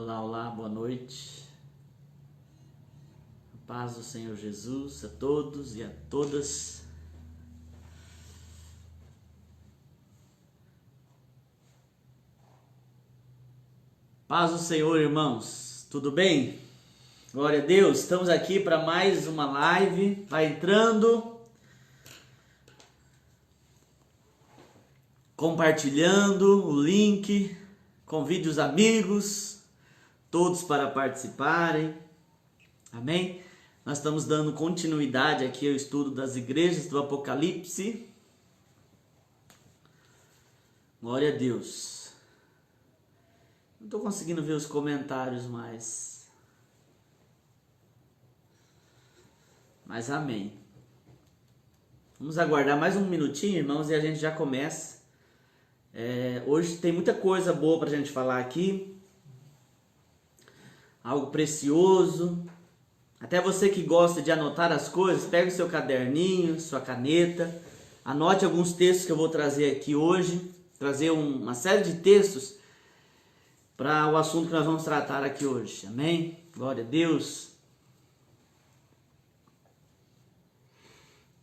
Olá, olá, boa noite. A paz do Senhor Jesus a todos e a todas. Paz do Senhor, irmãos. Tudo bem? Glória a Deus. Estamos aqui para mais uma live. Vai entrando, compartilhando o link, convide os amigos, todos para participarem. Amém? Nós estamos dando continuidade aqui ao estudo das igrejas do Apocalipse. Glória a Deus. Não estou conseguindo ver os comentários mais. Mas amém. Vamos aguardar mais um minutinho, irmãos, e a gente já começa. Hoje tem muita coisa boa para a gente falar aqui. Algo precioso. Até você que gosta de anotar as coisas, pega o seu caderninho, sua caneta, anote alguns textos que eu vou trazer aqui hoje, trazer uma série de textos para o assunto que nós vamos tratar aqui hoje. Amém? Glória a Deus.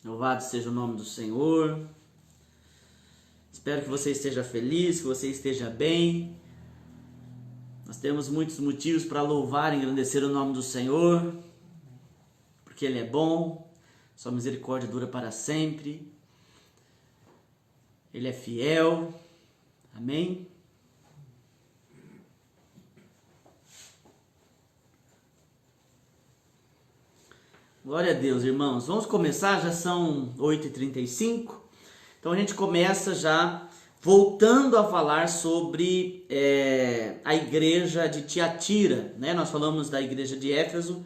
Louvado seja o nome do Senhor. Espero que você esteja feliz, que você esteja bem. Nós temos muitos motivos para louvar e engrandecer o nome do Senhor, porque Ele é bom, sua misericórdia dura para sempre, Ele é fiel. Amém? Glória a Deus, irmãos. Vamos começar, já são 8h35. Então a gente começa já voltando a falar sobre a igreja de Tiatira, né? Nós falamos da igreja de Éfeso,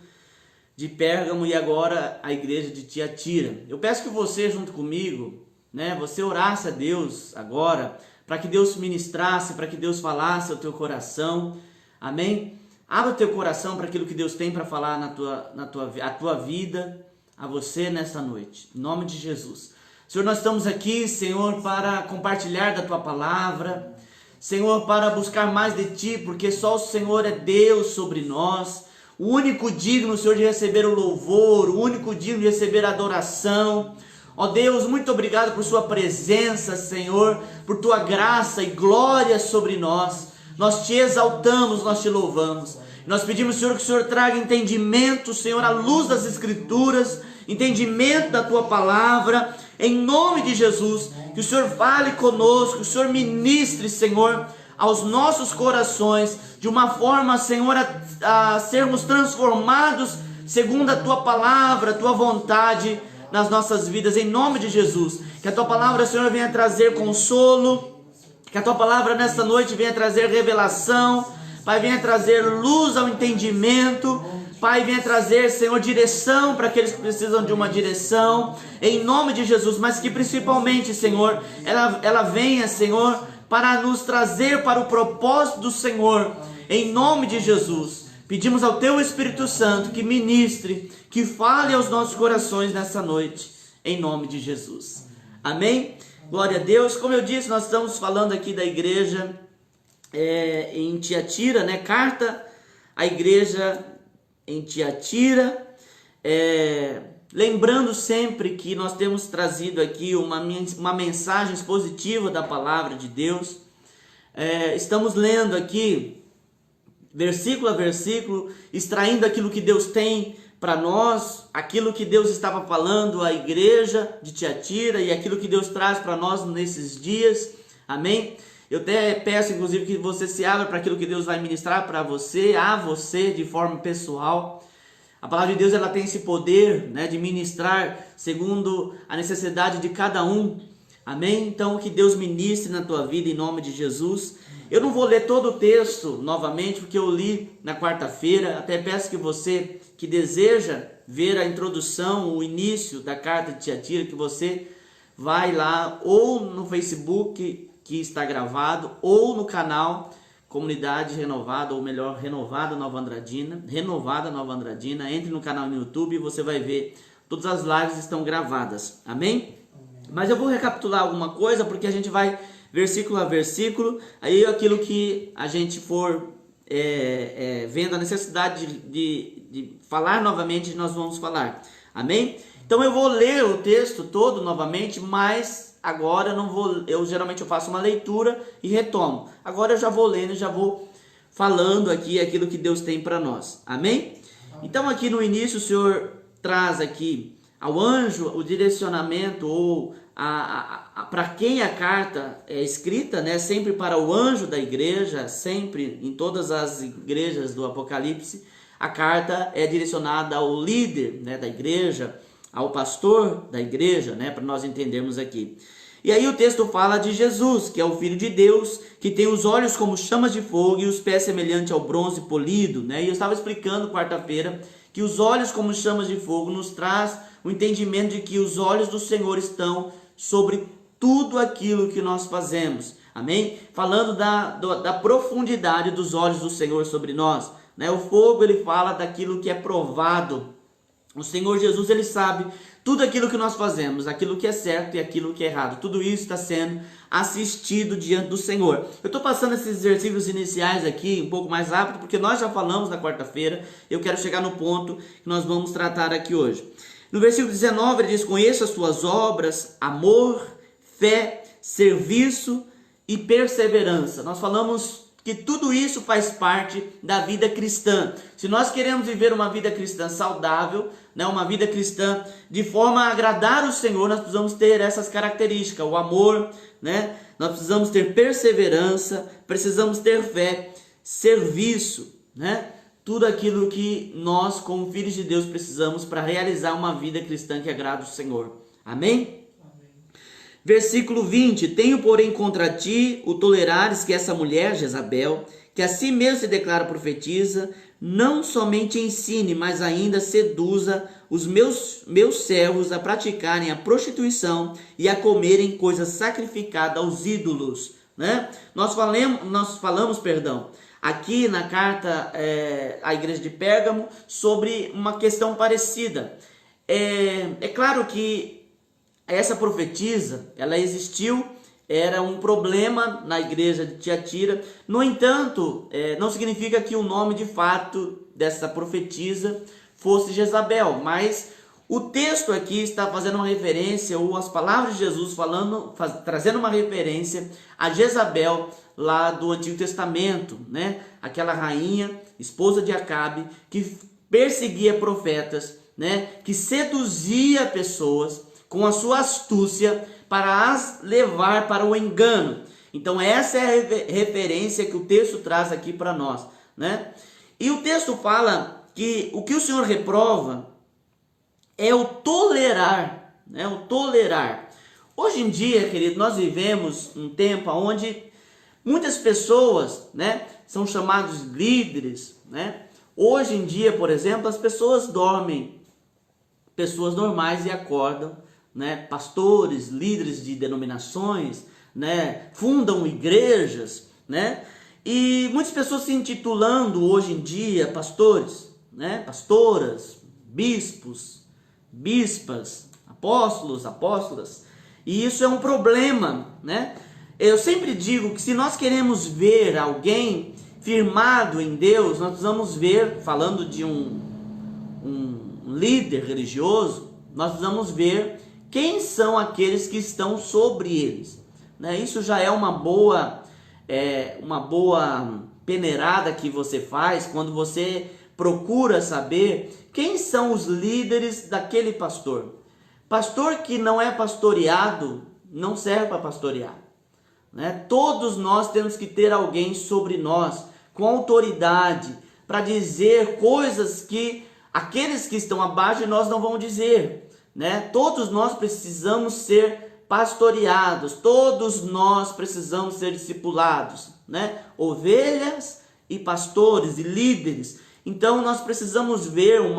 de Pérgamo e agora a igreja de Tiatira. Eu peço que você, junto comigo, né, você orasse a Deus agora, para que Deus ministrasse, para que Deus falasse ao teu coração. Amém? Abra o teu coração para aquilo que Deus tem para falar a tua vida, a você nessa noite. Em nome de Jesus. Senhor, nós estamos aqui, Senhor, para compartilhar da Tua palavra. Senhor, para buscar mais de Ti, porque só o Senhor é Deus sobre nós. O único digno, Senhor, de receber o louvor, o único digno de receber a adoração. Ó Deus, muito obrigado por Sua presença, Senhor, por Tua graça e glória sobre nós. Nós Te exaltamos, nós Te louvamos. Nós pedimos, Senhor, que o Senhor traga entendimento, Senhor, à luz das Escrituras, entendimento da Tua palavra, em nome de Jesus. Que o Senhor fale conosco, que o Senhor ministre, Senhor, aos nossos corações, de uma forma, Senhor, a sermos transformados segundo a Tua palavra, a Tua vontade nas nossas vidas, em nome de Jesus. Que a Tua palavra, Senhor, venha trazer consolo, que a Tua palavra nesta noite venha trazer revelação, Pai, venha trazer luz ao entendimento, Pai, venha trazer, Senhor, direção para aqueles que precisam de uma direção, em nome de Jesus, mas que principalmente, Senhor, ela venha, Senhor, para nos trazer para o propósito do Senhor, em nome de Jesus. Pedimos ao Teu Espírito Santo que ministre, que fale aos nossos corações nessa noite, em nome de Jesus. Amém? Glória a Deus. Como eu disse, nós estamos falando aqui da igreja em Tiatira, né? Carta à igreja em Tiatira, lembrando sempre que nós temos trazido aqui uma mensagem expositiva da palavra de Deus. Estamos lendo aqui versículo a versículo, extraindo aquilo que Deus tem para nós, aquilo que Deus estava falando à igreja de Tiatira e aquilo que Deus traz para nós nesses dias. Amém? Eu até peço, inclusive, que você se abra para aquilo que Deus vai ministrar para você, a você, de forma pessoal. A palavra de Deus, ela tem esse poder, né, de ministrar segundo a necessidade de cada um. Amém? Então, que Deus ministre na tua vida, em nome de Jesus. Eu não vou ler todo o texto novamente, porque eu li na quarta-feira. Até peço que você que deseja ver a introdução, o início da carta de Tiatira, que você vai lá ou no Facebook, que está gravado, ou no canal Comunidade Renovada, ou melhor, Renovada Nova Andradina, entre no canal no YouTube e você vai ver, todas as lives estão gravadas, amém? Mas eu vou recapitular alguma coisa, porque a gente vai versículo a versículo, aí aquilo que a gente for vendo a necessidade de falar novamente, nós vamos falar. Amém? Então eu vou ler o texto todo novamente, mas agora não vou. Geralmente eu faço uma leitura e retomo. Agora eu já vou lendo, já vou falando aqui aquilo que Deus tem para nós. Amém? Então aqui no início o Senhor traz aqui ao anjo o direcionamento ou para quem a carta é escrita, né? Sempre para o anjo da igreja, sempre em todas as igrejas do Apocalipse, a carta é direcionada ao líder, né, da igreja, ao pastor da igreja, né, para nós entendermos aqui. E aí o texto fala de Jesus, que é o Filho de Deus, que tem os olhos como chamas de fogo e os pés semelhantes ao bronze polido, né? E eu estava explicando quarta-feira que os olhos como chamas de fogo nos traz o entendimento de que os olhos do Senhor estão sobre tudo aquilo que nós fazemos. Amém? Falando da profundidade dos olhos do Senhor sobre nós, né? O fogo, ele fala daquilo que é provado. O Senhor Jesus, ele sabe tudo aquilo que nós fazemos, aquilo que é certo e aquilo que é errado. Tudo isso está sendo assistido diante do Senhor. Eu estou passando esses versículos iniciais aqui um pouco mais rápido, porque nós já falamos na quarta-feira. Eu quero chegar no ponto que nós vamos tratar aqui hoje. No versículo 19 ele diz: conheço as tuas obras, amor, fé, serviço e perseverança. Nós falamos que tudo isso faz parte da vida cristã. Se nós queremos viver uma vida cristã saudável, né, uma vida cristã de forma a agradar o Senhor, nós precisamos ter essas características: o amor, né? Nós precisamos ter perseverança, precisamos ter fé, serviço, né? Tudo aquilo que nós, como filhos de Deus, precisamos para realizar uma vida cristã que agrada o Senhor. Amém? Versículo 20: tenho, porém, contra ti o tolerares que essa mulher, Jezabel, que a si mesma se declara profetiza, não somente ensine, mas ainda seduza os meus servos a praticarem a prostituição e a comerem coisas sacrificadas aos ídolos. Né? Nós falamos, aqui na carta à igreja de Pérgamo sobre uma questão parecida. É claro que essa profetisa, ela existiu, era um problema na igreja de Tiatira. No entanto, não significa que o nome de fato dessa profetisa fosse Jezabel, mas o texto aqui está fazendo uma referência, ou as palavras de Jesus trazendo uma referência a Jezabel lá do Antigo Testamento, né? Aquela rainha, esposa de Acabe, que perseguia profetas, né? Que seduzia pessoas com a sua astúcia para as levar para o engano. Então essa é a referência que o texto traz aqui para nós, né? E o texto fala que o que o Senhor reprova é o tolerar, né? O tolerar. Hoje em dia, querido, nós vivemos um tempo onde muitas pessoas, né, são chamados líderes, né? Hoje em dia, por exemplo, as pessoas dormem, pessoas normais, e acordam, né? Pastores, líderes de denominações, né? Fundam igrejas, né? E muitas pessoas se intitulando hoje em dia pastores, né? Pastoras, bispos, bispas, apóstolos, apóstolas. E isso é um problema, né? Eu sempre digo que se nós queremos ver alguém firmado em Deus, nós precisamos ver, falando de um líder religioso, nós precisamos ver quem são aqueles que estão sobre eles, né? Isso já é uma boa peneirada que você faz quando você procura saber quem são os líderes daquele pastor. Pastor que não é pastoreado não serve para pastorear, né? Todos nós temos que ter alguém sobre nós com autoridade para dizer coisas que aqueles que estão abaixo de nós não vão dizer, né? Todos nós precisamos ser pastoreados, todos nós precisamos ser discipulados, né? Ovelhas e pastores e líderes. Então nós precisamos ver um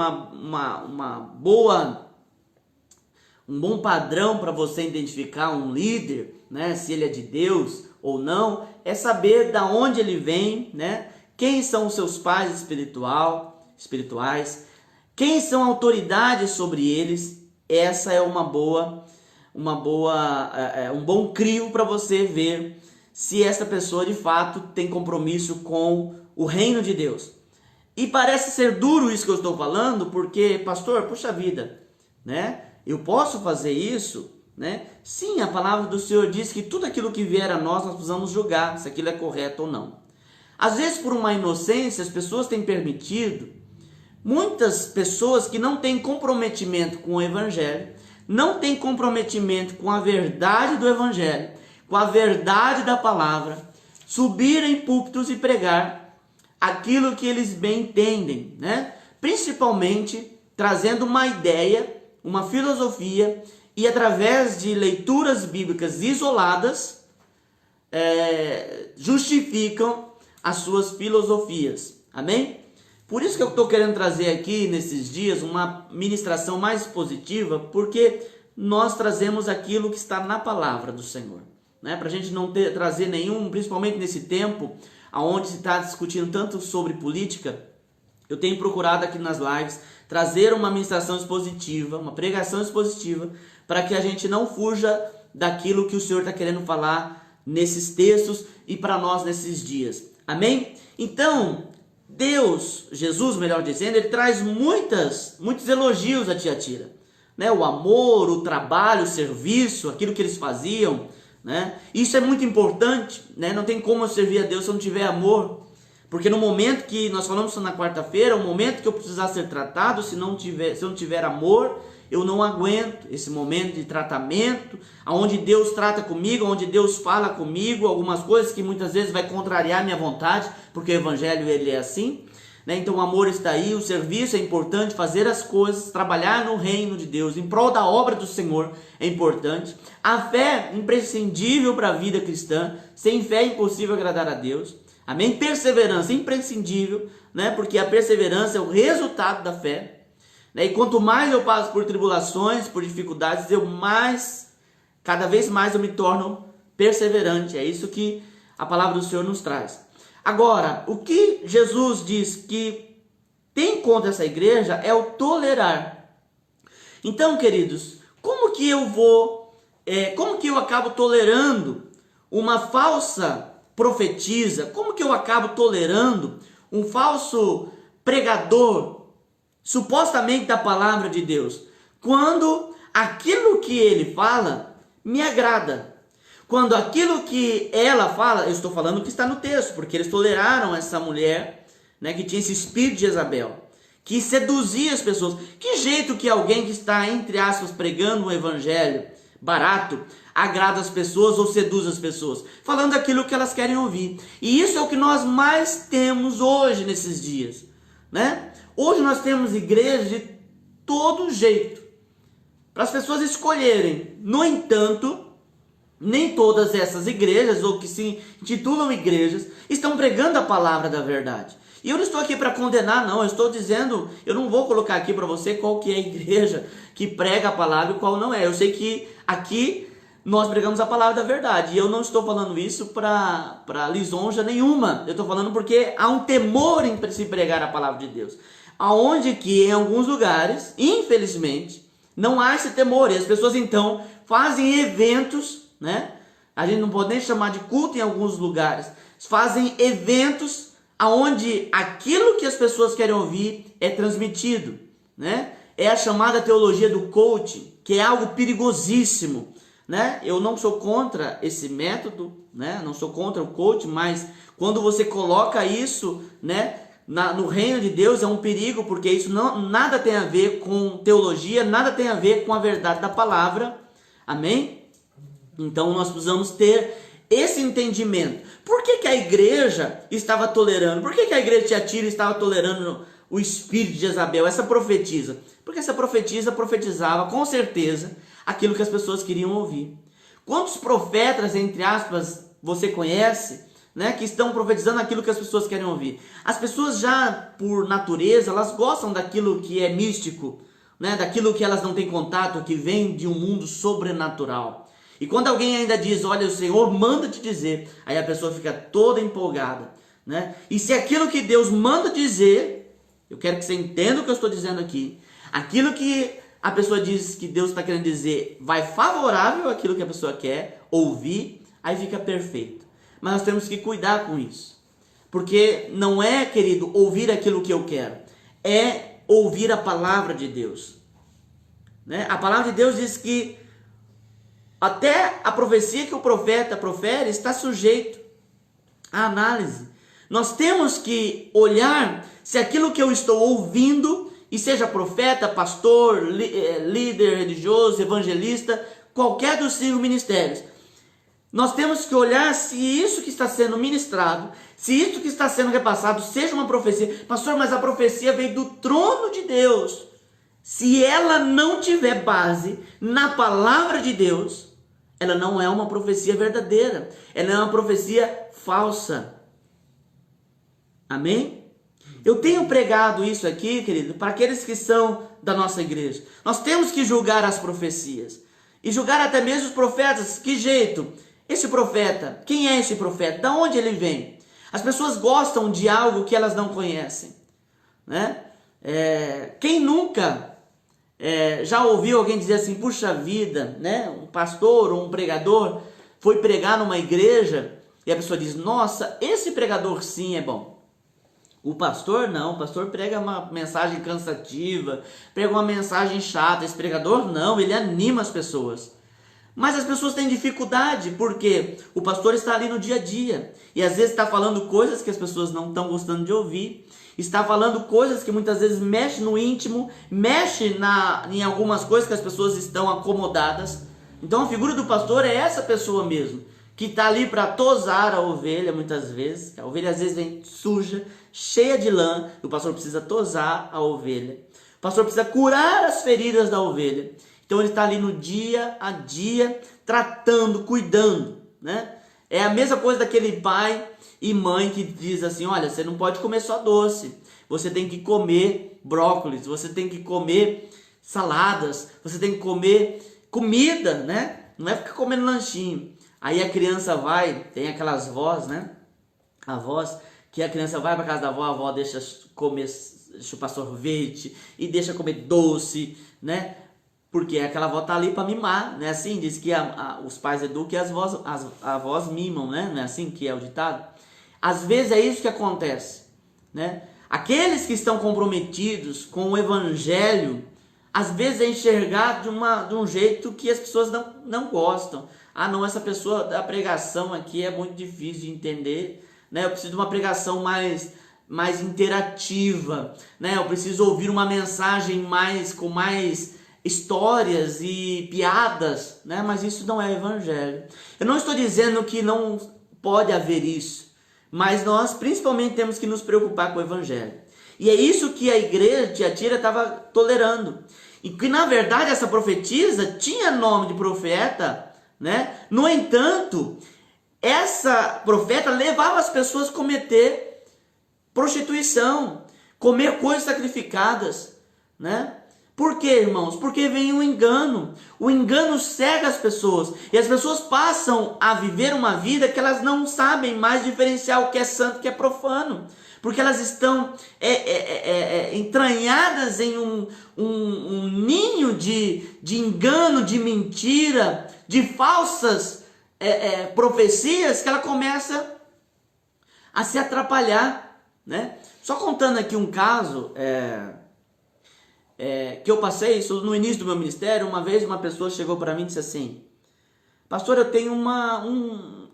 bom padrão para você identificar um líder, né? Se ele é de Deus ou não, é saber da onde ele vem, né? Quem são os seus pais espirituais, quem são autoridades sobre eles. Essa é um bom crivo para você ver se essa pessoa de fato tem compromisso com o reino de Deus. E parece ser duro isso que eu estou falando, porque, pastor, puxa vida, né? Eu posso fazer isso, né? Sim, a palavra do Senhor diz que tudo aquilo que vier a nós precisamos julgar se aquilo é correto ou não. Às vezes, por uma inocência, as pessoas têm permitido, muitas pessoas que não têm comprometimento com o Evangelho, não têm comprometimento com a verdade do Evangelho, com a verdade da palavra, subir em púlpitos e pregar aquilo que eles bem entendem, né? Principalmente trazendo uma ideia, uma filosofia, e através de leituras bíblicas isoladas, justificam as suas filosofias. Amém? Por isso que eu estou querendo trazer aqui nesses dias uma ministração mais positiva, porque nós trazemos aquilo que está na palavra do Senhor, né? Para a gente não trazer nenhum, principalmente nesse tempo onde se está discutindo tanto sobre política, eu tenho procurado aqui nas lives trazer uma ministração expositiva, uma pregação expositiva, para que a gente não fuja daquilo que o Senhor está querendo falar nesses textos e para nós nesses dias. Amém? Então, Deus, Jesus, melhor dizendo, ele traz muitos elogios a Tiatira, né? O amor, o trabalho, o serviço, aquilo que eles faziam, né? Isso é muito importante, né? Não tem como eu servir a Deus se eu não tiver amor, porque no momento que nós falamos na quarta-feira, o momento que eu precisar ser tratado, se eu não tiver amor, eu não aguento esse momento de tratamento, onde Deus trata comigo, onde Deus fala comigo, algumas coisas que muitas vezes vai contrariar minha vontade, porque o Evangelho ele é assim, né? Então o amor está aí, o serviço é importante, fazer as coisas, trabalhar no reino de Deus, em prol da obra do Senhor é importante. A fé é imprescindível para a vida cristã, sem fé é impossível agradar a Deus. Amém? Perseverança, imprescindível, né? Porque a perseverança é o resultado da fé, né? E quanto mais eu passo por tribulações, por dificuldades, cada vez mais eu me torno perseverante. É isso que a palavra do Senhor nos traz. Agora, o que Jesus diz que tem contra essa igreja é o tolerar. Então, queridos, como que eu acabo tolerando uma falsa profetisa? Como que eu acabo tolerando um falso pregador, supostamente da palavra de Deus, quando aquilo que ele fala me agrada? Quando aquilo que ela fala, eu estou falando o que está no texto, porque eles toleraram essa mulher, né, que tinha esse espírito de Jezabel, que seduzia as pessoas. Que jeito que alguém que está, entre aspas, pregando um evangelho barato, agrada as pessoas ou seduz as pessoas? Falando aquilo que elas querem ouvir. E isso é o que nós mais temos hoje, nesses dias, né? Hoje nós temos igrejas de todo jeito, para as pessoas escolherem. No entanto, nem todas essas igrejas, ou que se intitulam igrejas, estão pregando a palavra da verdade. E eu não estou aqui para condenar, não. Eu estou dizendo, eu não vou colocar aqui para você qual que é a igreja que prega a palavra e qual não é. Eu sei que aqui nós pregamos a palavra da verdade. E eu não estou falando isso para lisonja nenhuma. Eu estou falando porque há um temor em se pregar a palavra de Deus. Aonde que em alguns lugares, infelizmente, não há esse temor. E as pessoas então fazem eventos, né? A gente não pode nem chamar de culto em alguns lugares. Fazem eventos onde aquilo que as pessoas querem ouvir é transmitido, né? É a chamada teologia do coaching, que é algo perigosíssimo, né? Eu não sou contra esse método, né? Não sou contra o coaching, mas quando você coloca isso, né, no reino de Deus, é um perigo, porque isso nada tem a ver com teologia, nada tem a ver com a verdade da palavra. Amém? Então nós precisamos ter esse entendimento. Por que a igreja estava tolerando? Por que a igreja de Tiatira estava tolerando o espírito de Jezabel, essa profetisa? Porque essa profetisa profetizava com certeza aquilo que as pessoas queriam ouvir. Quantos profetas, entre aspas, você conhece, né, que estão profetizando aquilo que as pessoas querem ouvir? As pessoas já, por natureza, elas gostam daquilo que é místico, né, daquilo que elas não têm contato, que vem de um mundo sobrenatural. E quando alguém ainda diz, olha, o Senhor manda te dizer, aí a pessoa fica toda empolgada, né? E se aquilo que Deus manda dizer, eu quero que você entenda o que eu estou dizendo aqui, aquilo que a pessoa diz que Deus está querendo dizer vai favorável àquilo que a pessoa quer ouvir, aí fica perfeito. Mas nós temos que cuidar com isso. Porque não é, querido, ouvir aquilo que eu quero, é ouvir a palavra de Deus. Né? A palavra de Deus diz que até a profecia que o profeta profere está sujeito à análise. Nós temos que olhar se aquilo que eu estou ouvindo, e seja profeta, pastor, líder religioso, evangelista, qualquer dos 5 ministérios, nós temos que olhar se isso que está sendo ministrado, se isso que está sendo repassado seja uma profecia. Pastor, mas a profecia veio do trono de Deus. Se ela não tiver base na palavra de Deus, ela não é uma profecia verdadeira. Ela é uma profecia falsa. Amém? Eu tenho pregado isso aqui, querido, para aqueles que são da nossa igreja. Nós temos que julgar as profecias. E julgar até mesmo os profetas. Que jeito? Esse profeta, quem é esse profeta? Da onde ele vem? As pessoas gostam de algo que elas não conhecem. Né? Quem nunca já ouviu alguém dizer assim, puxa vida, né? Um pastor ou um pregador foi pregar numa igreja e a pessoa diz, nossa, esse pregador sim é bom. O pastor não, o pastor prega uma mensagem cansativa, prega uma mensagem chata. Esse pregador não, ele anima as pessoas. Mas as pessoas têm dificuldade, porque o pastor está ali no dia a dia, e às vezes está falando coisas que as pessoas não estão gostando de ouvir, está falando coisas que muitas vezes mexe no íntimo, mexe em algumas coisas que as pessoas estão acomodadas. Então a figura do pastor é essa pessoa mesmo, que está ali para tosar a ovelha muitas vezes. A ovelha às vezes vem suja, cheia de lã, e o pastor precisa tosar a ovelha. O pastor precisa curar as feridas da ovelha. Então ele está ali no dia a dia, tratando, cuidando, né? É a mesma coisa daquele pai e mãe que diz assim, olha, você não pode comer só doce, você tem que comer brócolis, você tem que comer saladas, você tem que comer comida, né? Não é ficar comendo lanchinho. Aí a criança vai, tem aquelas vós, né? Avós, que a criança vai para casa da avó, a avó deixa comer, chupar sorvete e deixa comer doce, né? Porque aquela avó tá ali para mimar, né? Assim, diz que os pais educam e as avós mimam, né? Não é assim que é o ditado? Às vezes é isso que acontece, né? Aqueles que estão comprometidos com o evangelho, às vezes é enxergado de um jeito que as pessoas não gostam. Ah, não, essa pessoa da pregação aqui é muito difícil de entender, né? Eu preciso de uma pregação mais interativa, né? Eu preciso ouvir uma mensagem com mais histórias e piadas, né? Mas isso não é evangelho. Eu não estou dizendo que não pode haver isso, mas nós principalmente temos que nos preocupar com o evangelho. E é isso que a igreja de Tiatira estava tolerando. E que na verdade essa profetisa tinha nome de profeta, né? No entanto, essa profeta levava as pessoas a cometer prostituição, comer coisas sacrificadas, né? Por quê, irmãos? Porque vem um engano. O engano cega as pessoas. E as pessoas passam a viver uma vida que elas não sabem mais diferenciar o que é santo e o que é profano. Porque elas estão entranhadas em um ninho de engano, de mentira, de falsas profecias, que ela começa a se atrapalhar, né? Só contando aqui um caso... que eu passei isso no início do meu ministério. Uma vez uma pessoa chegou para mim e disse assim, pastor, eu tenho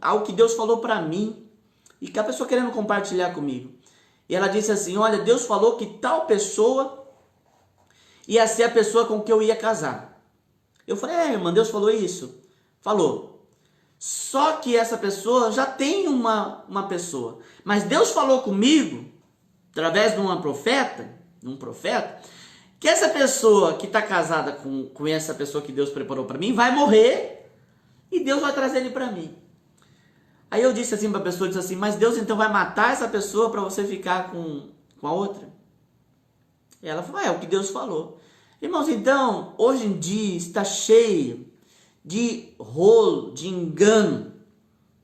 algo que Deus falou para mim, e que a pessoa querendo compartilhar comigo. E ela disse assim, olha, Deus falou que tal pessoa ia ser a pessoa com que eu ia casar. Eu falei, irmã, Deus falou isso? Falou. Só que essa pessoa já tem uma pessoa, mas Deus falou comigo, através de um profeta, que essa pessoa que está casada com essa pessoa que Deus preparou para mim vai morrer e Deus vai trazer ele para mim. Aí eu disse assim para a pessoa, disse assim, mas Deus então vai matar essa pessoa para você ficar com a outra? E ela falou, é o que Deus falou. Irmãos, então, hoje em dia está cheio de rolo, de engano,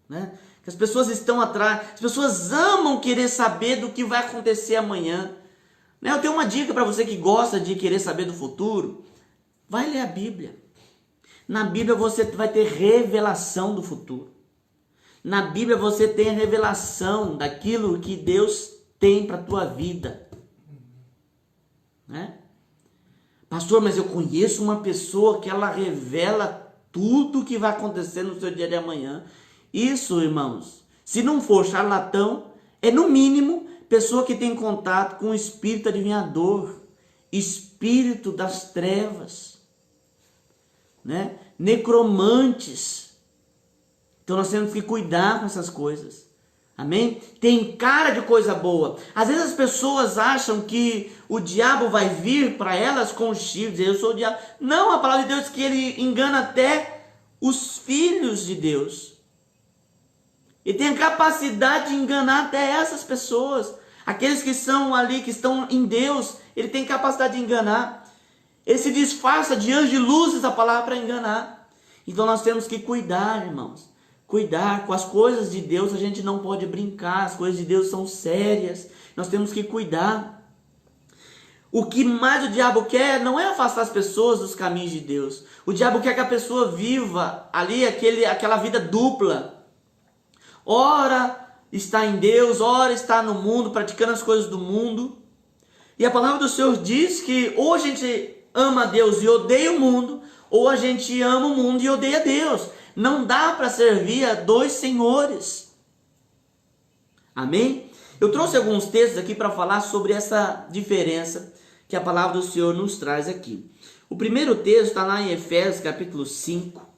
né? Que as pessoas estão atrás, as pessoas amam querer saber do que vai acontecer amanhã. Eu tenho uma dica para você que gosta de querer saber do futuro. Vai ler a Bíblia. Na Bíblia você vai ter revelação do futuro. Na Bíblia você tem a revelação daquilo que Deus tem para a tua vida. Né? Pastor, mas eu conheço uma pessoa que ela revela tudo o que vai acontecer no seu dia de amanhã. Isso, irmãos, se não for charlatão, é no mínimo pessoa que tem contato com o espírito adivinhador, espírito das trevas, né? Necromantes. Então nós temos que cuidar com essas coisas. Amém? Tem cara de coisa boa. Às vezes as pessoas acham que o diabo vai vir para elas com chifres, eu sou o diabo. Não, a palavra de Deus diz que ele engana até os filhos de Deus. Ele tem a capacidade de enganar até essas pessoas. Aqueles que são ali, que estão em Deus, ele tem capacidade de enganar. Ele se disfarça de anjo de luzes, a palavra, para enganar. Então nós temos que cuidar, irmãos. Cuidar com as coisas de Deus, a gente não pode brincar. As coisas de Deus são sérias. Nós temos que cuidar. O que mais o diabo quer não é afastar as pessoas dos caminhos de Deus. O diabo quer que a pessoa viva ali aquela vida dupla. Ora está em Deus, ora está no mundo, praticando as coisas do mundo. E a palavra do Senhor diz que ou a gente ama a Deus e odeia o mundo, ou a gente ama o mundo e odeia Deus. Não dá para servir a dois senhores. Amém? Eu trouxe alguns textos aqui para falar sobre essa diferença que a palavra do Senhor nos traz aqui. O primeiro texto está lá em Efésios capítulo 5.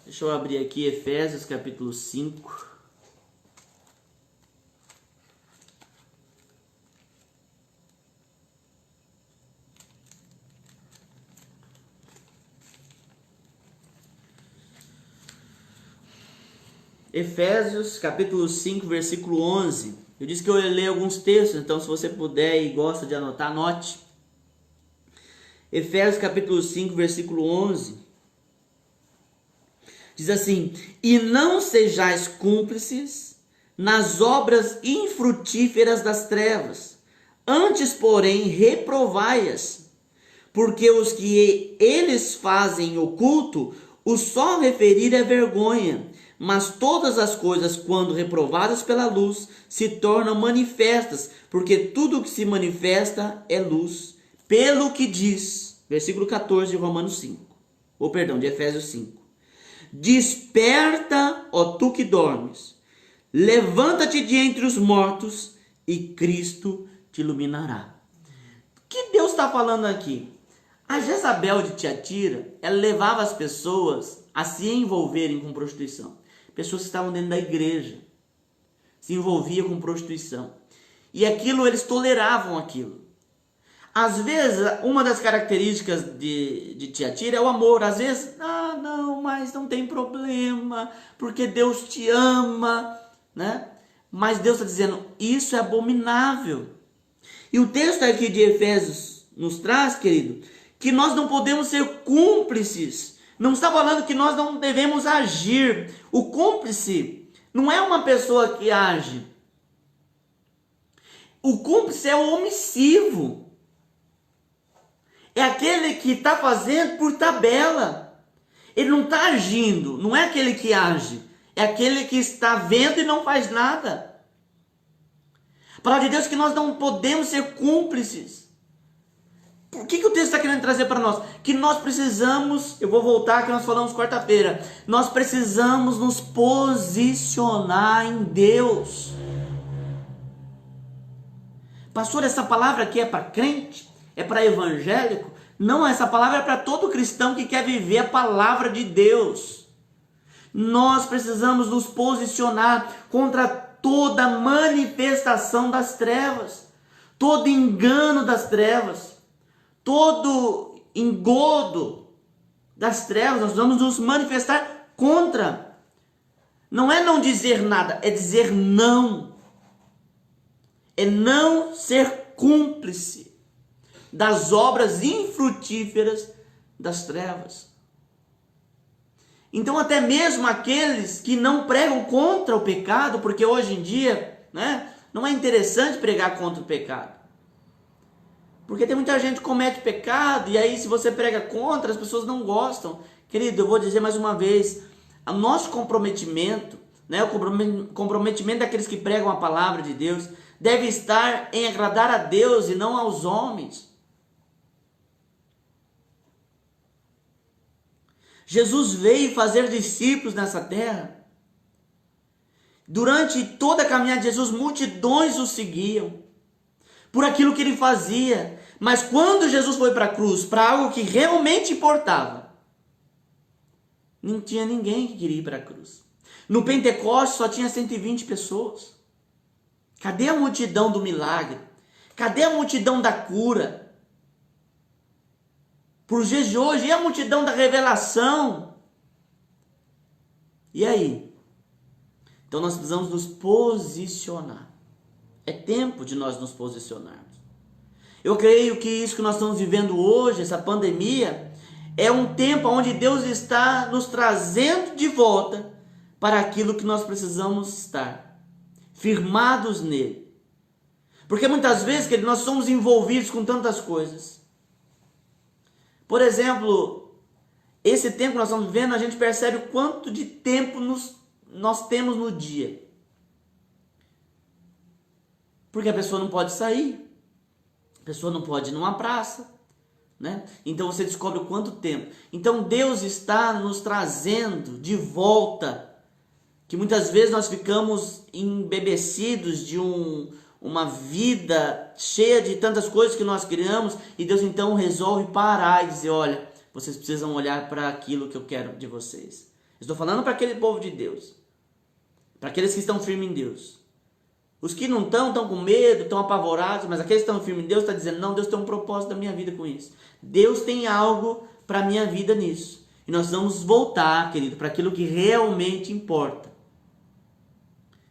Deixa eu abrir aqui Efésios capítulo 5. Efésios capítulo 5, versículo 11. Eu disse que eu ia ler alguns textos, então se você puder e gosta de anotar, anote. Efésios capítulo 5, versículo 11. Diz assim: e não sejais cúmplices nas obras infrutíferas das trevas, antes, porém, reprovai-as, porque os que eles fazem oculto, o só referir é vergonha, mas todas as coisas, quando reprovadas pela luz, se tornam manifestas, porque tudo o que se manifesta é luz, pelo que diz, versículo 14 de Romanos 5, de Efésios 5. Desperta, ó tu que dormes, levanta-te de entre os mortos e Cristo te iluminará. O que Deus está falando aqui? A Jezabel de Tiatira, ela levava as pessoas a se envolverem com prostituição. Pessoas que estavam dentro da igreja se envolviam com prostituição. E aquilo, eles toleravam aquilo. Às vezes, uma das características de Tiatira é o amor. Às vezes, não, mas não tem problema, porque Deus te ama, né? Mas Deus está dizendo, isso é abominável. E o texto aqui de Efésios nos traz, querido, que nós não podemos ser cúmplices. Não está falando que nós não devemos agir. O cúmplice não é uma pessoa que age. O cúmplice é o omissivo. É aquele que está fazendo por tabela. Ele não está agindo. Não é aquele que age. É aquele que está vendo e não faz nada. A palavra de Deus é que nós não podemos ser cúmplices. O que o texto está querendo trazer para nós? Que nós precisamos, eu vou voltar que nós falamos quarta-feira, nós precisamos nos posicionar em Deus. Pastor, essa palavra aqui é para crente? É para evangélico? Não, essa palavra é para todo cristão que quer viver a palavra de Deus. Nós precisamos nos posicionar contra toda manifestação das trevas, todo engano das trevas, todo engodo das trevas. Nós vamos nos manifestar contra. Não é não dizer nada, é dizer não. É não ser cúmplice das obras infrutíferas das trevas. Então até mesmo aqueles que não pregam contra o pecado, porque hoje em dia, né, não é interessante pregar contra o pecado. Porque tem muita gente que comete pecado, e aí se você prega contra, as pessoas não gostam. Querido, eu vou dizer mais uma vez, O nosso comprometimento, né, o comprometimento daqueles que pregam a palavra de Deus, deve estar em agradar a Deus e não aos homens. Jesus veio fazer discípulos nessa terra. Durante toda a caminhada de Jesus, multidões o seguiam por aquilo que ele fazia. Mas quando Jesus foi para a cruz, para algo que realmente importava, não tinha ninguém que queria ir para a cruz. No Pentecostes só tinha 120 pessoas. Cadê a multidão do milagre? Cadê a multidão da cura? Para os dias de hoje, e a multidão da revelação? E aí? Então nós precisamos nos posicionar. É tempo de nós nos posicionarmos. Eu creio que isso que nós estamos vivendo hoje, essa pandemia, é um tempo onde Deus está nos trazendo de volta para aquilo que nós precisamos estar, firmados nele. Porque muitas vezes, querido, nós somos envolvidos com tantas coisas. Por exemplo, esse tempo que nós estamos vivendo, a gente percebe o quanto de tempo nós temos no dia. Porque a pessoa não pode sair, a pessoa não pode ir numa praça, né? Então você descobre o quanto tempo. Então Deus está nos trazendo de volta, que muitas vezes nós ficamos embebecidos de uma vida cheia de tantas coisas que nós criamos, e Deus então resolve parar e dizer, olha, vocês precisam olhar para aquilo que eu quero de vocês. Estou falando para aquele povo de Deus, para aqueles que estão firmes em Deus. Os que não estão com medo, estão apavorados, mas aqueles que estão firmes em Deus, estão dizendo, não, Deus tem um propósito da minha vida com isso. Deus tem algo para a minha vida nisso. E nós vamos voltar, querido, para aquilo que realmente importa.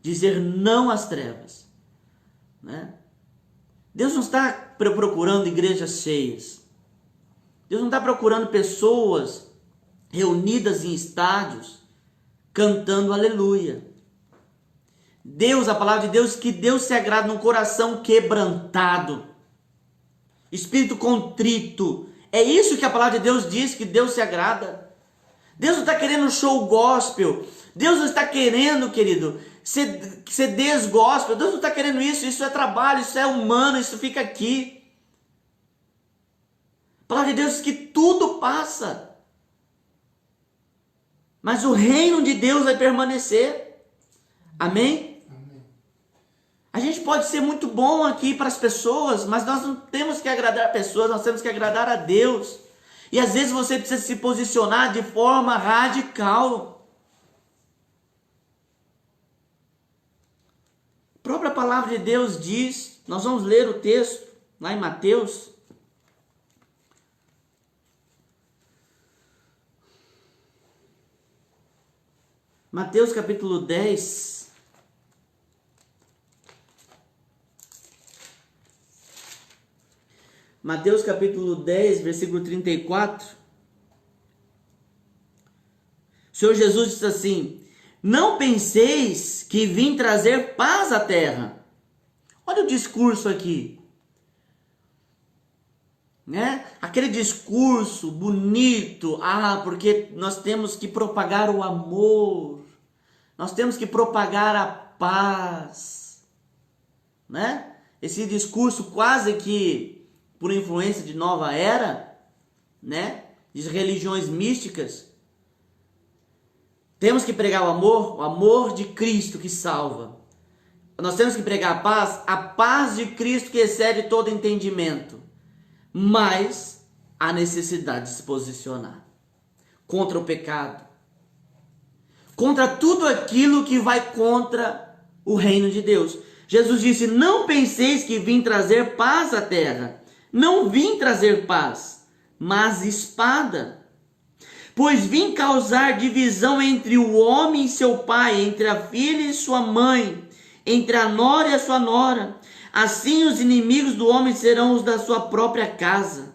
Dizer não às trevas. Né? Deus não está procurando igrejas cheias. Deus não está procurando pessoas reunidas em estádios cantando aleluia. Deus, a palavra de Deus, que Deus se agrada num coração quebrantado, espírito contrito. É isso que a palavra de Deus diz que Deus se agrada. Deus não está querendo show gospel. Deus não está querendo, querido, CDs gospel. Deus não está querendo isso. Isso é trabalho, isso é humano, isso fica aqui. A palavra de Deus diz que tudo passa, mas o reino de Deus vai permanecer. Amém? A gente pode ser muito bom aqui para as pessoas, mas nós não temos que agradar pessoas, nós temos que agradar a Deus. E às vezes você precisa se posicionar de forma radical. A própria palavra de Deus diz, nós vamos ler o texto lá em Mateus. Mateus capítulo 10. Mateus capítulo 10, versículo 34. O Senhor Jesus disse assim: não penseis que vim trazer paz à terra. Olha o discurso aqui. Né? Aquele discurso bonito. Porque nós temos que propagar o amor. Nós temos que propagar a paz. Né? Esse discurso quase que por influência de nova era, né? De religiões místicas. Temos que pregar o amor de Cristo que salva. Nós temos que pregar a paz de Cristo que excede todo entendimento. Mas há necessidade de se posicionar contra o pecado, contra tudo aquilo que vai contra o reino de Deus. Jesus disse: não penseis que vim trazer paz à terra. Não vim trazer paz, mas espada. Pois vim causar divisão entre o homem e seu pai, entre a filha e sua mãe, entre a nora e a sua nora. Assim os inimigos do homem serão os da sua própria casa.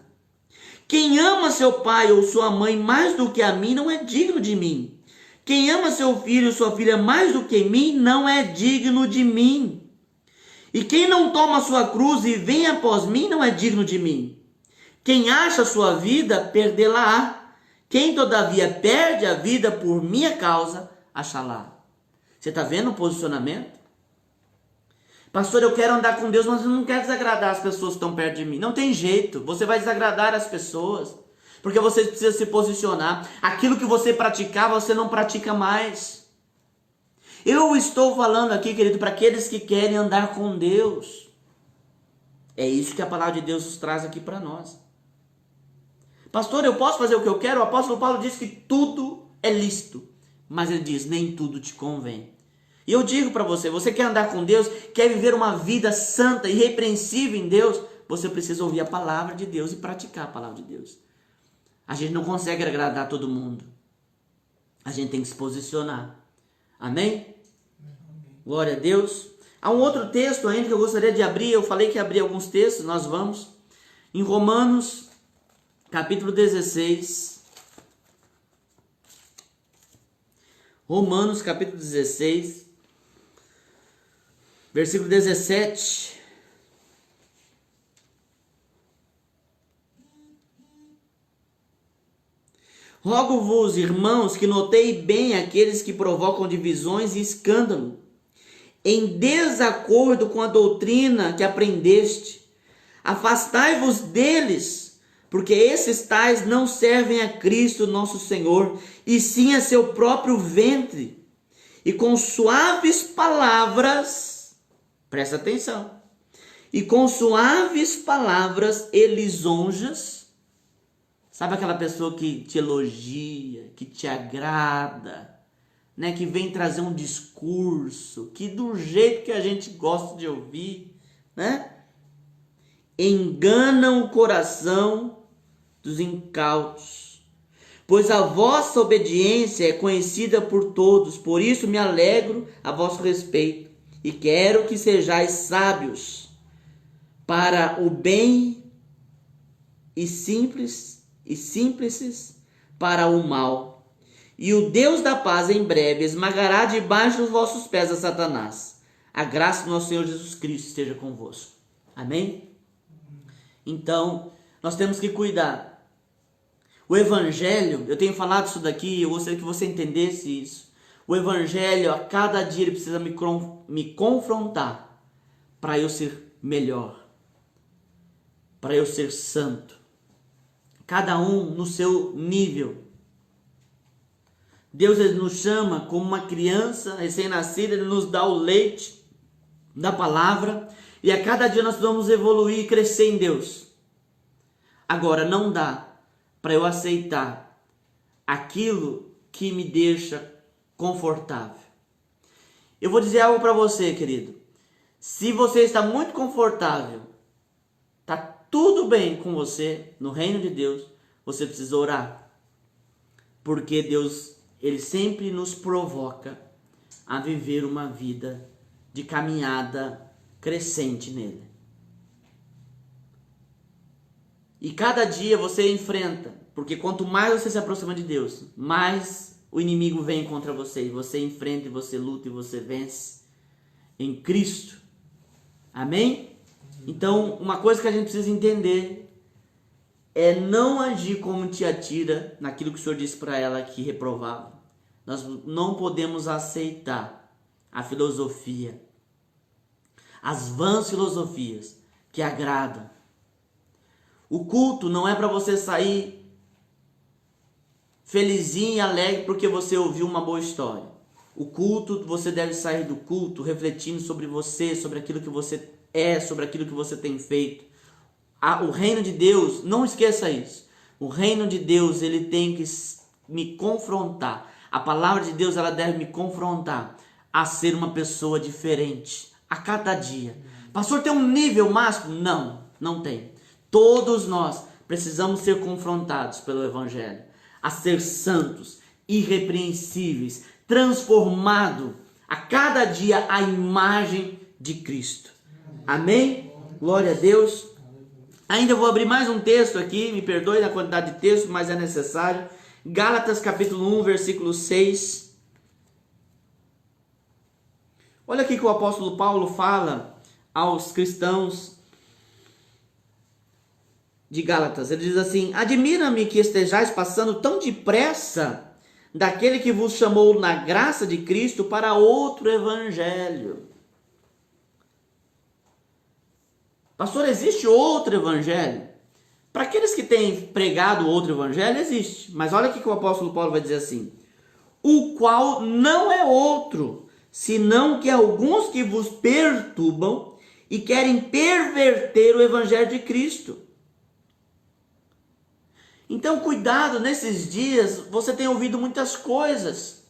Quem ama seu pai ou sua mãe mais do que a mim não é digno de mim. Quem ama seu filho ou sua filha mais do que mim não é digno de mim. E quem não toma sua cruz e vem após mim não é digno de mim. Quem acha sua vida, perdê-la-á. Quem todavia perde a vida por minha causa, achará. Você está vendo o posicionamento? Pastor, eu quero andar com Deus, mas eu não quero desagradar as pessoas que estão perto de mim. Não tem jeito, você vai desagradar as pessoas, porque você precisa se posicionar. Aquilo que você praticava, você não pratica mais. Eu estou falando aqui, querido, para aqueles que querem andar com Deus. É isso que a palavra de Deus nos traz aqui para nós. Pastor, eu posso fazer o que eu quero? O apóstolo Paulo diz que tudo é lícito, mas ele diz, nem tudo te convém. E eu digo para você, você quer andar com Deus, quer viver uma vida santa e irrepreensível em Deus, você precisa ouvir a palavra de Deus e praticar a palavra de Deus. A gente não consegue agradar todo mundo. A gente tem que se posicionar. Amém? Glória a Deus. Há um outro texto ainda que eu gostaria de abrir. Eu falei que ia abrir alguns textos. Nós vamos em Romanos, capítulo 16. Romanos, capítulo 16, versículo 17. Rogo-vos, irmãos, que notei bem aqueles que provocam divisões e escândalo, em desacordo com a doutrina que aprendeste. Afastai-vos deles, porque esses tais não servem a Cristo nosso Senhor, e sim a seu próprio ventre. E com suaves palavras, presta atenção, e com suaves palavras e lisonjas, sabe aquela pessoa que te elogia, que te agrada, né? Que vem trazer um discurso, que do jeito que a gente gosta de ouvir, né? Enganam o coração dos incautos, pois a vossa obediência é conhecida por todos, por isso me alegro a vosso respeito, e quero que sejais sábios para o bem e simples para o mal. E o Deus da paz em breve esmagará debaixo dos vossos pés a Satanás. A graça do nosso Senhor Jesus Cristo esteja convosco. Amém? Então, nós temos que cuidar. O Evangelho, eu tenho falado isso daqui, eu gostaria que você entendesse isso. O Evangelho, a cada dia, ele precisa me confrontar para eu ser melhor, para eu ser santo. Cada um no seu nível. Deus, ele nos chama como uma criança recém-nascida, ele nos dá o leite da palavra, e a cada dia nós vamos evoluir e crescer em Deus. Agora, não dá para eu aceitar aquilo que me deixa confortável. Eu vou dizer algo para você, querido. Se você está muito confortável, está tudo bem com você no reino de Deus, você precisa orar. Porque Deus, ele sempre nos provoca a viver uma vida de caminhada crescente nele. E cada dia você enfrenta, porque quanto mais você se aproxima de Deus, mais o inimigo vem contra você, e você enfrenta, e você luta, e você vence em Cristo. Amém? Então, uma coisa que a gente precisa entender é não agir como Tiatira, naquilo que o Senhor disse para ela que reprovava. Nós não podemos aceitar a filosofia, as vãs filosofias que agradam. O culto não é para você sair felizinho e alegre porque você ouviu uma boa história. O culto, você deve sair do culto refletindo sobre você, sobre aquilo que você é, sobre aquilo que você tem feito. O reino de Deus, não esqueça isso. O reino de Deus, ele tem que me confrontar. A palavra de Deus, ela deve me confrontar a ser uma pessoa diferente a cada dia. Pastor, tem um nível máximo? Não, não tem. Todos nós precisamos ser confrontados pelo Evangelho a ser santos, irrepreensíveis, transformado a cada dia à imagem de Cristo. Amém? Glória a Deus. Ainda vou abrir mais um texto aqui, me perdoe na quantidade de texto, mas é necessário. Gálatas capítulo 1, versículo 6. Olha aqui que o apóstolo Paulo fala aos cristãos de Gálatas. Ele diz assim: admira-me que estejais passando tão depressa daquele que vos chamou na graça de Cristo para outro evangelho. Pastor, existe outro evangelho? Para aqueles que têm pregado outro evangelho, existe. Mas olha o que o apóstolo Paulo vai dizer assim: o qual não é outro, senão que alguns que vos perturbam e querem perverter o evangelho de Cristo. Então, cuidado, nesses dias você tem ouvido muitas coisas.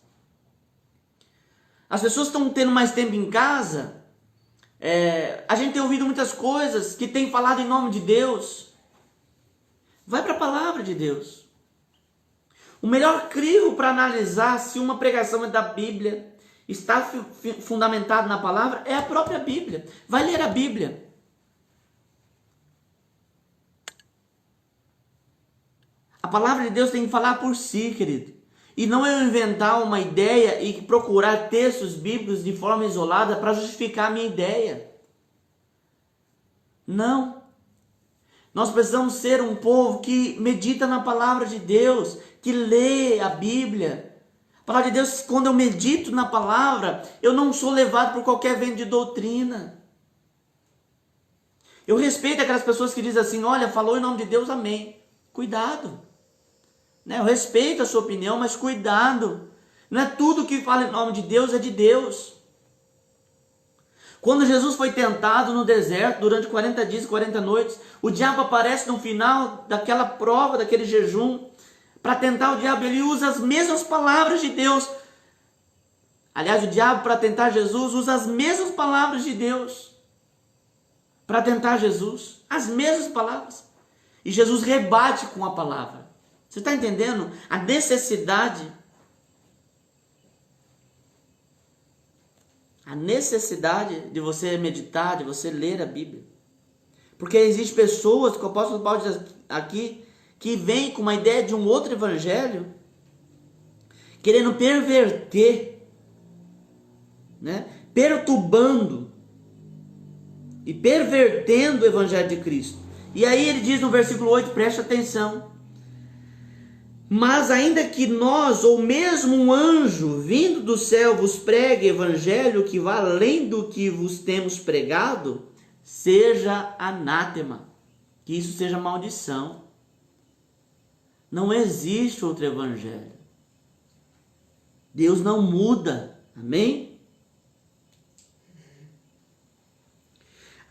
As pessoas estão tendo mais tempo em casa. A gente tem ouvido muitas coisas que tem falado em nome de Deus. Vai para a palavra de Deus. O melhor crivo para analisar se uma pregação é da Bíblia, está fundamentado na palavra, é a própria Bíblia. Vai ler a Bíblia. A palavra de Deus tem que falar por si, querido. E não eu inventar uma ideia e procurar textos bíblicos de forma isolada para justificar a minha ideia. Não. Nós precisamos ser um povo que medita na palavra de Deus, que lê a Bíblia. A palavra de Deus, quando eu medito na palavra, eu não sou levado por qualquer vento de doutrina. Eu respeito aquelas pessoas que dizem assim: olha, falou em nome de Deus, amém. Cuidado. Eu respeito a sua opinião, mas cuidado. Não é tudo que fala em nome de Deus é de Deus. Quando Jesus foi tentado no deserto durante 40 dias e 40 noites, o diabo aparece no final daquela prova, daquele jejum, para tentar o diabo. Ele usa as mesmas palavras de Deus. Aliás, o diabo, para tentar Jesus, usa as mesmas palavras de Deus para tentar Jesus. As mesmas palavras. E Jesus rebate com a palavra. Você está entendendo a necessidade? A necessidade de você meditar, de você ler a Bíblia. Porque existem pessoas, que o apóstolo Paulo diz aqui, que vêm com uma ideia de um outro evangelho, querendo perverter, perturbando e pervertendo o evangelho de Cristo. E aí ele diz no versículo 8, preste atenção: mas ainda que nós, ou mesmo um anjo vindo do céu, vos pregue evangelho que vá além do que vos temos pregado, seja anátema, que isso seja maldição. Não existe outro evangelho. Deus não muda, amém?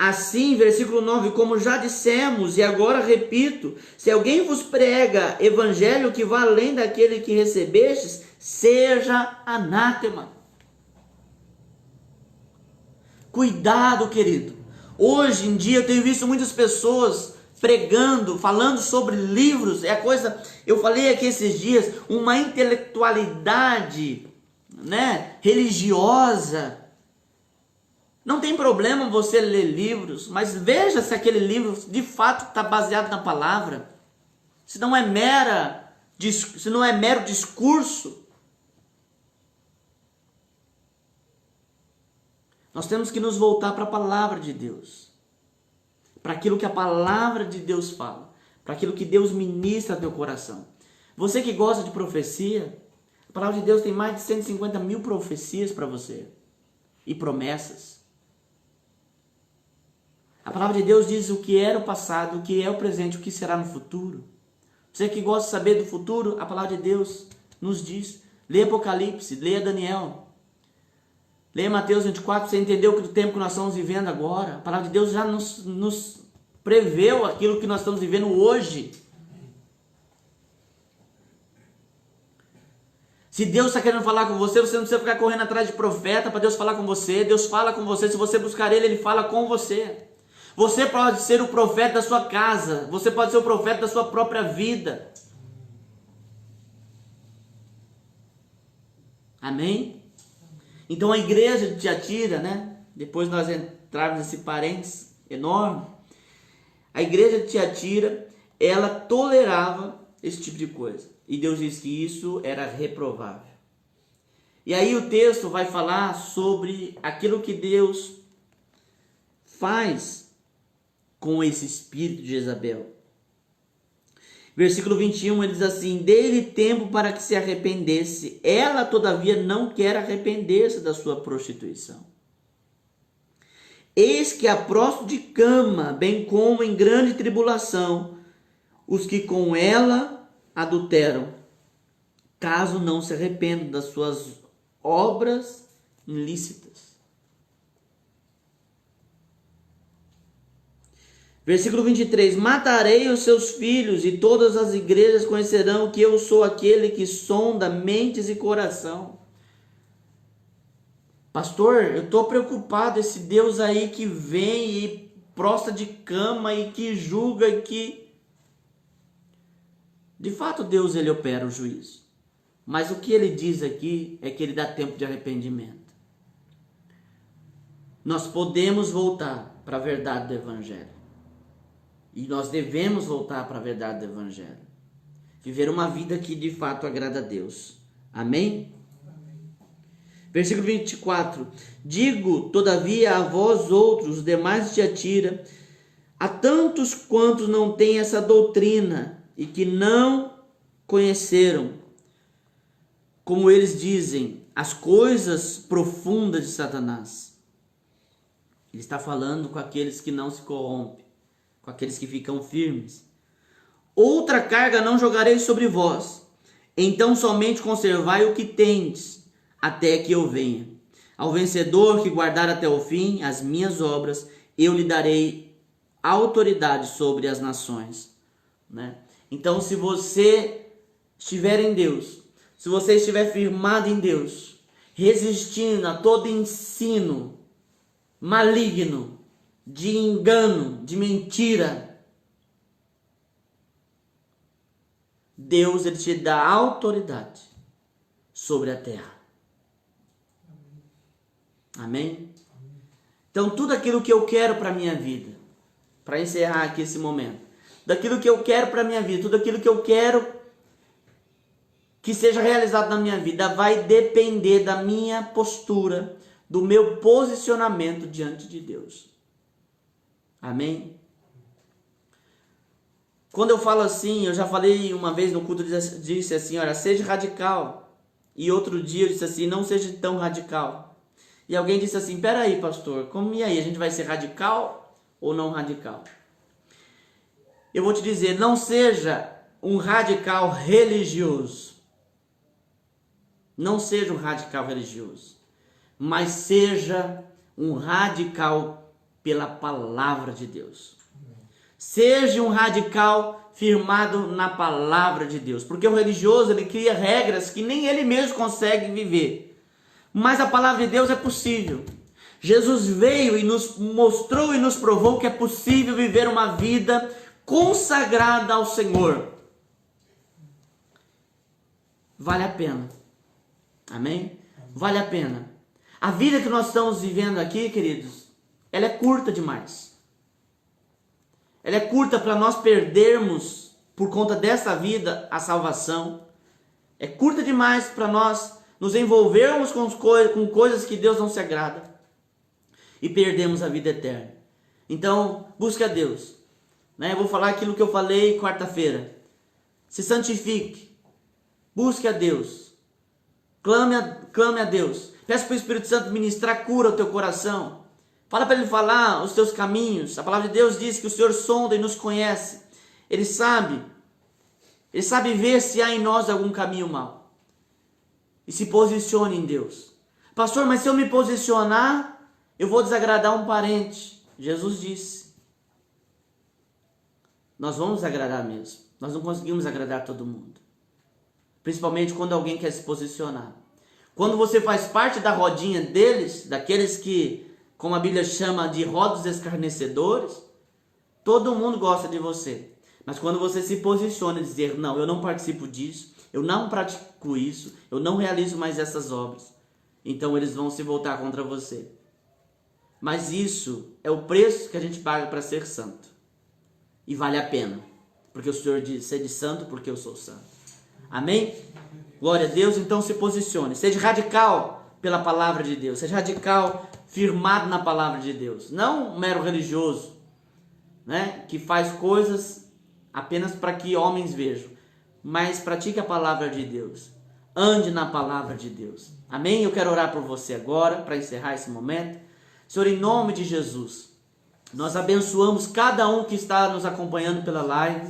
Assim, versículo 9, como já dissemos e agora repito, se alguém vos prega evangelho que vá além daquele que recebestes, seja anátema. Cuidado, querido. Hoje em dia eu tenho visto muitas pessoas pregando, falando sobre livros, eu falei aqui esses dias, uma intelectualidade, religiosa. Não tem problema você ler livros, mas veja se aquele livro de fato está baseado na palavra. Se não é mero discurso. Nós temos que nos voltar para a palavra de Deus. Para aquilo que a palavra de Deus fala. Para aquilo que Deus ministra ao teu coração. Você que gosta de profecia, a palavra de Deus tem mais de 150 mil profecias para você. E promessas. A palavra de Deus diz o que era o passado, o que é o presente, o que será no futuro. Você que gosta de saber do futuro, a palavra de Deus nos diz. Leia Apocalipse, leia Daniel. Leia Mateus 24, você entendeu que do tempo que nós estamos vivendo agora. A palavra de Deus já nos preveu aquilo que nós estamos vivendo hoje. Se Deus está querendo falar com você, você não precisa ficar correndo atrás de profeta para Deus falar com você. Deus fala com você, se você buscar Ele, Ele fala com você. Você pode ser o profeta da sua casa. Você pode ser o profeta da sua própria vida. Amém? Então a igreja de Tiatira, depois nós entrarmos nesse parênteses enorme, a igreja de Tiatira, ela tolerava esse tipo de coisa. E Deus diz que isso era reprovável. E aí o texto vai falar sobre aquilo que Deus faz com esse espírito de Jezabel. Versículo 21, ele diz assim: dê-lhe tempo para que se arrependesse. Ela, todavia, não quer arrepender-se da sua prostituição. Eis que a prostro de cama, bem como em grande tribulação, os que com ela adulteram, caso não se arrependam das suas obras ilícitas. Versículo 23, matarei os seus filhos e todas as igrejas conhecerão que eu sou aquele que sonda mentes e coração. Pastor, eu estou preocupado, esse Deus aí que vem e prostra de cama e que julga e que... De fato, Deus, ele opera o juízo. Mas o que ele diz aqui é que ele dá tempo de arrependimento. Nós podemos voltar para a verdade do Evangelho. E nós devemos voltar para a verdade do Evangelho. Viver uma vida que de fato agrada a Deus. Amém? Versículo 24. Digo, todavia, a vós outros, os demais de Tiatira, a tantos quantos não têm essa doutrina e que não conheceram, como eles dizem, as coisas profundas de Satanás. Ele está falando com aqueles que não se corrompem, com aqueles que ficam firmes. Outra carga não jogarei sobre vós, então somente conservai o que tendes, até que eu venha. Ao vencedor que guardar até o fim as minhas obras, eu lhe darei autoridade sobre as nações. Né? Então, se você estiver em Deus, se você estiver firmado em Deus, resistindo a todo ensino maligno, de engano, de mentira, Deus, ele te dá autoridade sobre a terra. Amém? Então, tudo aquilo que eu quero para a minha vida, para encerrar aqui esse momento, daquilo que eu quero para a minha vida, tudo aquilo que eu quero que seja realizado na minha vida, vai depender da minha postura, do meu posicionamento diante de Deus. Amém? Quando eu falo assim, eu já falei uma vez no culto, disse assim, olha, seja radical. E outro dia eu disse assim, não seja tão radical. E alguém disse assim, peraí, pastor, como e aí? A gente vai ser radical ou não radical? Eu vou te dizer, não seja um radical religioso. Não seja um radical religioso. Mas seja um radical pela palavra de Deus. Seja um radical firmado na palavra de Deus. Porque o religioso, ele cria regras que nem ele mesmo consegue viver. Mas a palavra de Deus é possível. Jesus veio e nos mostrou e nos provou que é possível viver uma vida consagrada ao Senhor. Vale a pena. Amém? Vale a pena. A vida que nós estamos vivendo aqui, queridos, ela é curta demais. Ela é curta para nós perdermos, por conta dessa vida, a salvação. É curta demais para nós nos envolvermos com coisas que Deus não se agrada e perdemos a vida eterna. Então, busque a Deus. Eu vou falar aquilo que eu falei quarta-feira. Se santifique. Busque a Deus. Clame a Deus. Peça para o Espírito Santo ministrar cura ao teu coração. Fala para Ele falar os teus caminhos. A palavra de Deus diz que o Senhor sonda e nos conhece. Ele sabe ver se há em nós algum caminho mau. E se posicione em Deus. Pastor, mas se eu me posicionar, eu vou desagradar um parente. Jesus disse. Nós vamos desagradar mesmo. Nós não conseguimos agradar todo mundo. Principalmente quando alguém quer se posicionar. Quando você faz parte da rodinha deles, daqueles que, como a Bíblia chama de rodos escarnecedores, todo mundo gosta de você. Mas quando você se posiciona e dizer, não, eu não participo disso, eu não pratico isso, eu não realizo mais essas obras, então eles vão se voltar contra você. Mas isso é o preço que a gente paga para ser santo. E vale a pena. Porque o Senhor diz, sede santo porque eu sou santo. Amém? Glória a Deus, então se posicione. Seja radical pela palavra de Deus. Seja radical, firmado na palavra de Deus. Não um mero religioso, que faz coisas apenas para que homens vejam, mas pratique a palavra de Deus. Ande na palavra de Deus. Amém? Eu quero orar por você agora, para encerrar esse momento. Senhor, em nome de Jesus, nós abençoamos cada um que está nos acompanhando pela live.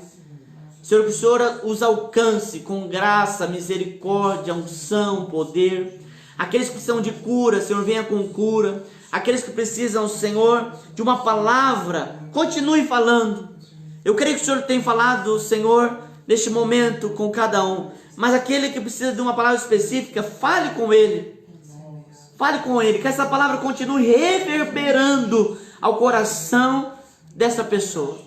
Senhor, que o Senhor os alcance com graça, misericórdia, unção, poder. Aqueles que precisam de cura, Senhor, venha com cura. Aqueles que precisam, Senhor, de uma palavra, continue falando. Eu creio que o Senhor tem falado, Senhor, neste momento com cada um. Mas aquele que precisa de uma palavra específica, fale com ele. Fale com ele, que essa palavra continue reverberando ao coração dessa pessoa.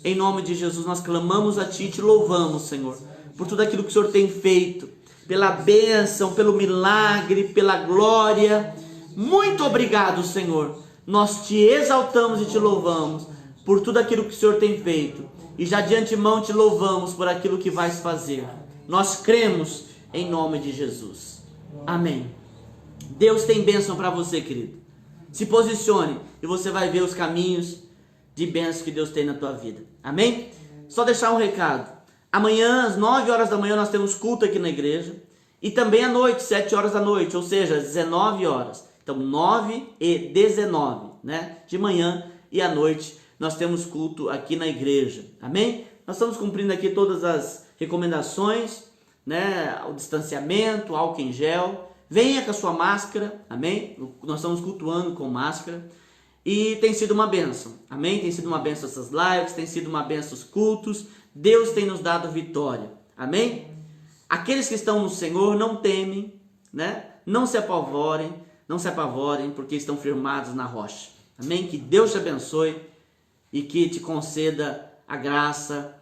Em nome de Jesus, nós clamamos a Ti e Te louvamos, Senhor, por tudo aquilo que o Senhor tem feito, pela bênção, pelo milagre, pela glória. Muito obrigado, Senhor. Nós Te exaltamos e Te louvamos por tudo aquilo que o Senhor tem feito. E já de antemão Te louvamos por aquilo que vais fazer. Nós cremos em nome de Jesus. Amém. Deus tem bênção para você, querido. Se posicione e você vai ver os caminhos de bênção que Deus tem na tua vida. Amém? Só deixar um recado. Amanhã, às 9 horas da manhã, nós temos culto aqui na igreja. E também à noite, 7 horas da noite, ou seja, às 19 horas. Então, 9 e 19, né? De manhã e à noite, nós temos culto aqui na igreja. Amém? Nós estamos cumprindo aqui todas as recomendações, né? O distanciamento, álcool em gel. Venha com a sua máscara, amém? Nós estamos cultuando com máscara. E tem sido uma bênção, amém? Tem sido uma bênção essas lives, tem sido uma bênção os cultos. Deus tem nos dado vitória, amém? Aqueles que estão no Senhor não temem, né? Não se apavorem, porque estão firmados na rocha. Amém? Que Deus te abençoe e que te conceda a graça,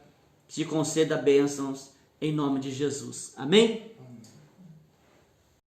que te conceda bênçãos em nome de Jesus. Amém?